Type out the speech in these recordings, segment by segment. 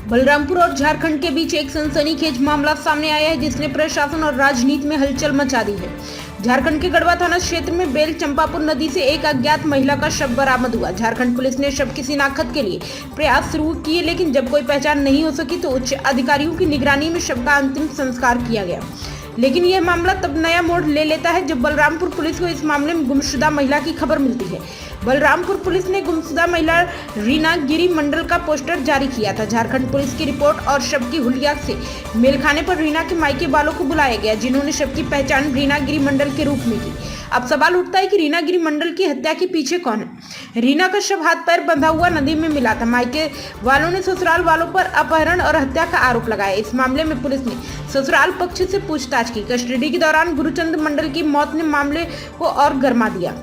बलरामपुर और झारखंड के बीच एक सनसनीखेज मामला सामने आया है जिसने प्रशासन और राजनीति में हलचल मचा दी है। झारखंड के गढ़वा थाना क्षेत्र में बेल चंपापुर नदी से एक अज्ञात महिला का शव बरामद हुआ। झारखंड पुलिस ने शव की शिनाख्त के लिए प्रयास शुरू किए, लेकिन जब कोई पहचान नहीं हो सकी तो उच्च अधिकारियों की निगरानी में शव का अंतिम संस्कार किया गया। लेकिन यह मामला तब नया मोड़ ले लेता है जब बलरामपुर पुलिस को इस मामले में गुमशुदा महिला की खबर मिलती है। बलरामपुर पुलिस ने गुमशुदा महिला रीना गिरी मंडल का पोस्टर जारी किया था। झारखंड पुलिस की रिपोर्ट और शव की हुलिया से मेल खाने पर रीना के मायके वालों को बुलाया गया, जिन्होंने शव की पहचान रीना गिरी मंडल के रूप में की। अब सवाल उठता है कि रीना गिरी मंडल की हत्या के पीछे कौन है। रीना का शव हाथ पैर बंधा हुआ नदी में मिला था। मायके वालों ने ससुराल वालों पर अपहरण और हत्या का आरोप लगाया। इस मामले में पुलिस ने ससुराल पक्ष से पूछताछ की। कस्टडी के दौरान गुरुचंद मंडल की मौत ने मामले को और गर्मा दिया।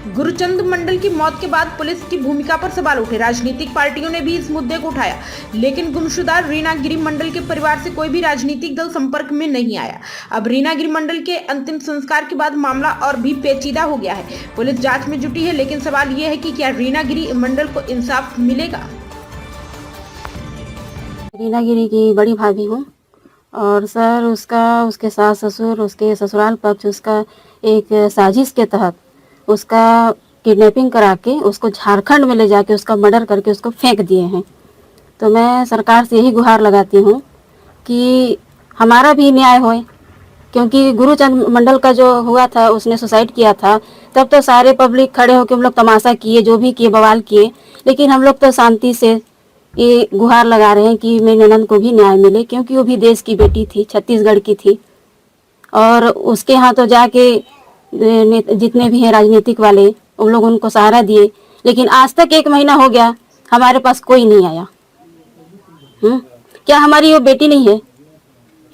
गुरुचंद मंडल की मौत के बाद पुलिस की भूमिका पर सवाल उठे। राजनीतिक पार्टियों ने भी इस मुद्दे को उठाया, लेकिन गुमशुदा रीना गिरी मंडल के परिवार से कोई भी राजनीतिक दल संपर्क में नहीं आया। अब रीना गिरी मंडल के अंतिम संस्कार के बाद मामला और भी पेचीदा हो गया है। पुलिस जांच में जुटी है, लेकिन सवाल यह है कि क्या रीना गिरी मंडल को इंसाफ मिलेगा। रीना गिरी की बड़ी भाभी हूँ और सर उसके सास ससुर, उसके ससुराल पक्ष उसका एक साजिश के तहत उसका किडनैपिंग करा के उसको झारखंड में ले जाके उसका मर्डर करके उसको फेंक दिए हैं। तो मैं सरकार से यही गुहार लगाती हूँ कि हमारा भी न्याय होए, क्योंकि गुरुचंद मंडल का जो हुआ था, उसने सुसाइड किया था, तब तो सारे पब्लिक खड़े होकर हम लोग तमाशा किए, जो भी किए, बवाल किए, लेकिन हम लोग तो शांति से ये गुहार लगा रहे हैं कि मेरी ननद को भी न्याय मिले, क्योंकि वो भी देश की बेटी थी, छत्तीसगढ़ की थी। और उसके यहाँ तो जाके जितने भी हैं राजनीतिक वाले, उन लोग उनको सहारा दिए, लेकिन आज तक 1 महीना हो गया हमारे पास कोई नहीं आया। क्या हमारी वो बेटी नहीं है?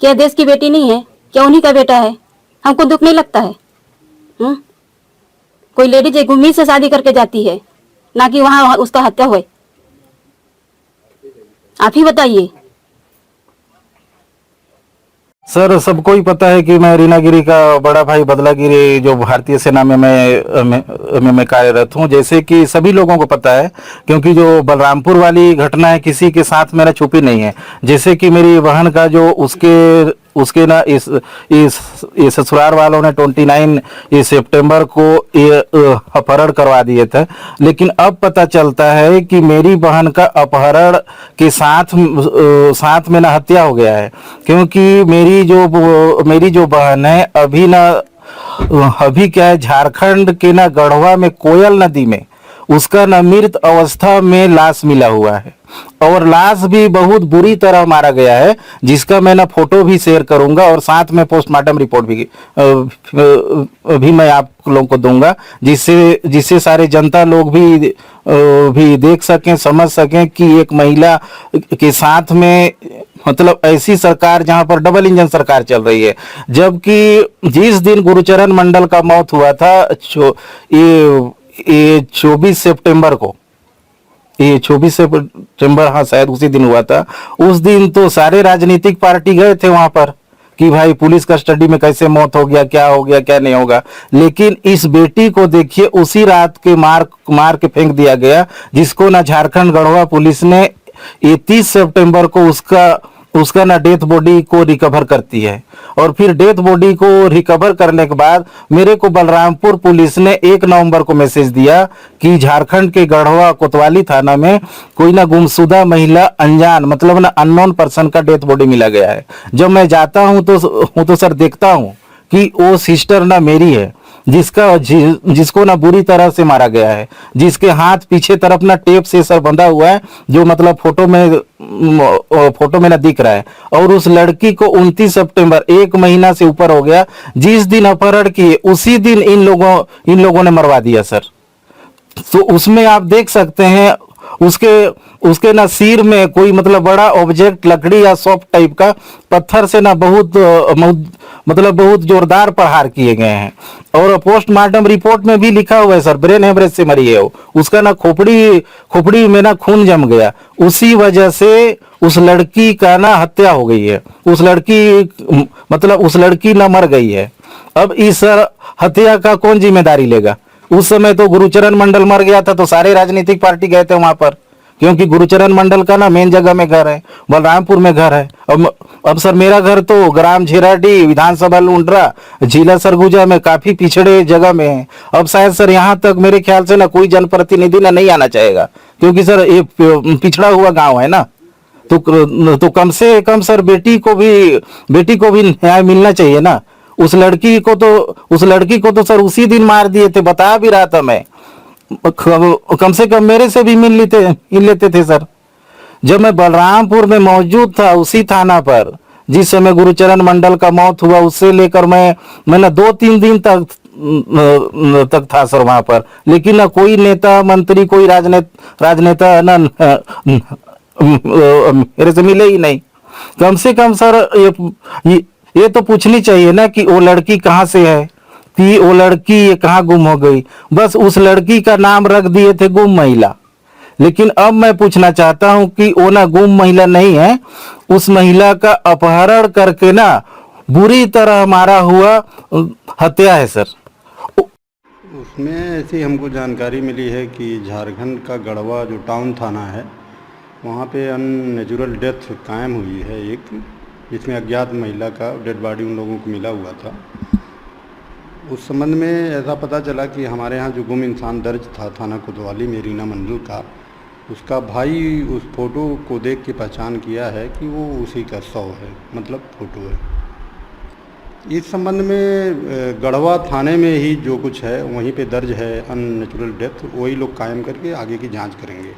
क्या देश की बेटी नहीं है? क्या उन्हीं का बेटा है? हमको दुख नहीं लगता है? कोई लेडीज एक उम्मीद से शादी करके जाती है, ना कि वहां उसका हत्या हुए। आप ही बताइए। सर, सबको ही पता है कि मैं रीना गिरी का बड़ा भाई बदला गिरी, जो भारतीय सेना में मैं कार्यरत हूं। जैसे कि सभी लोगों को पता है, क्योंकि जो बलरामपुर वाली घटना है किसी के साथ मेरा छुपी नहीं है। जैसे कि मेरी बहन का जो उसके ना इस ससुराल वालों ने 29 सितंबर को अपहरण करवा दिए थे, लेकिन अब पता चलता है कि मेरी बहन का अपहरण के साथ में ना हत्या हो गया है। क्योंकि मेरी जो बहन है अभी क्या है, झारखंड के ना गढ़वा में कोयल नदी में उसका ना मृत अवस्था में लाश मिला हुआ है, और लाश भी बहुत बुरी तरह मारा गया है, जिसका मैं ना फोटो भी शेयर करूंगा और साथ में पोस्टमार्टम रिपोर्ट भी मैं आप लोगों को दूंगा, जिससे सारे जनता लोग भी देख सकें, समझ सकें कि एक महिला के साथ में मतलब ऐसी सरकार जहां पर डबल इंजन सरकार चल रही है। जबकि जिस दिन गुरुचरण मंडल का मौत हुआ था, ये 24 सितंबर को, ये 24 सितंबर, हाँ शायद उसी दिन हुआ था। उस दिन तो सारे राजनीतिक पार्टी गए थे वहां पर कि भाई पुलिस कस्टडी में कैसे मौत हो गया, क्या हो गया, क्या नहीं होगा। लेकिन इस बेटी को देखिए, उसी रात के मार के फेंक दिया गया, जिसको ना झारखंड गढ़वा पुलिस ने 30 सितंबर को उसका ना डेथ बॉडी को रिकवर करती है। और फिर डेथ बॉडी को रिकवर करने के बाद मेरे को बलरामपुर पुलिस ने 1 नवंबर को मैसेज दिया कि झारखंड के गढ़वा कोतवाली थाना में कोई ना गुमशुदा महिला, अनजान मतलब ना अननोन पर्सन का डेथ बॉडी मिला गया है। जब मैं जाता हूं तो सर देखता हूं कि वो सिस्टर ना मेरी है, जिसको ना बुरी तरह से मारा गया है, जिसके हाथ पीछे तरफ ना टेप से सर बंधा हुआ है, जो मतलब फोटो में ना दिख रहा है। और उस लड़की को 29 सितंबर, 1 महीना से ऊपर हो गया, जिस दिन अपहरण किए उसी दिन इन लोगों ने मरवा दिया सर। तो उसमें आप देख सकते हैं उसके ना सिर में कोई मतलब बड़ा ऑब्जेक्ट, लकड़ी या सॉफ्ट टाइप का पत्थर से ना बहुत जोरदार प्रहार किए गए हैं। और पोस्टमार्टम रिपोर्ट में भी लिखा हुआ है सर, ब्रेन हेमरेज से मरी है वो। उसका ना खोपड़ी में ना खून जम गया, उसी वजह से उस लड़की का ना हत्या हो गई है। उस लड़की ना मर गई है। अब इस हत्या का कौन जिम्मेदारी लेगा? उस समय तो गुरुचरण मंडल मर गया था तो सारे राजनीतिक पार्टी गए थे वहां पर, क्योंकि गुरुचरण मंडल का ना मेन जगह में घर है, बलरामपुर में घर है। अब सर मेरा घर तो ग्राम झेराडी, विधानसभा लुंड्रा, जिला सरगुजा में काफी पिछड़े जगह में है। अब शायद सर यहाँ तक मेरे ख्याल से ना कोई जनप्रतिनिधि ना नहीं आना चाहेगा, क्योंकि सर ये पिछड़ा हुआ गांव है ना। तो कम से कम सर बेटी को भी न्याय मिलना चाहिए ना। उस लड़की को तो सर उसी दिन मार दिए थे, बता भी रहा था मैं। कम से कम मेरे से भी मिल लेते थे सर। जब मैं बलरामपुर में मौजूद था उसी थाना पर जिस समय गुरुचरण मंडल का मौत हुआ, उससे लेकर मैं ना 2-3 दिन तक था सर वहां पर, लेकिन ना कोई नेता मंत्री, कोई राजनेता ना मेरे से मिले ही नहीं। कम से कम सर ये तो पूछनी चाहिए ना कि वो लड़की कहाँ से है, कि वो लड़की कहाँ गुम हो गई। बस उस लड़की का नाम रख दिए थे गुम महिला। लेकिन अब मैं पूछना चाहता हूं कि वो ना गुम महिला नहीं है, उस महिला का अपहरण करके ना बुरी तरह मारा हुआ हत्या है सर। उसमें ऐसी हमको जानकारी मिली है कि झारखंड का गढ़वा जो टाउन थाना है, वहाँ पे अननेचुरल डेथ कायम हुई है एक, जिसमें अज्ञात महिला का डेड बॉडी उन लोगों को मिला हुआ था। उस संबंध में ऐसा पता चला कि हमारे यहाँ जो गुम इंसान दर्ज था थाना कोतवाली में रीना मंडल का, उसका भाई उस फ़ोटो को देख के पहचान किया है कि वो उसी का शव है, मतलब फ़ोटो है। इस संबंध में गढ़वा थाने में ही जो कुछ है वहीं पे दर्ज है अननेचुरल डेथ, वही लोग कायम करके आगे की जांच करेंगे।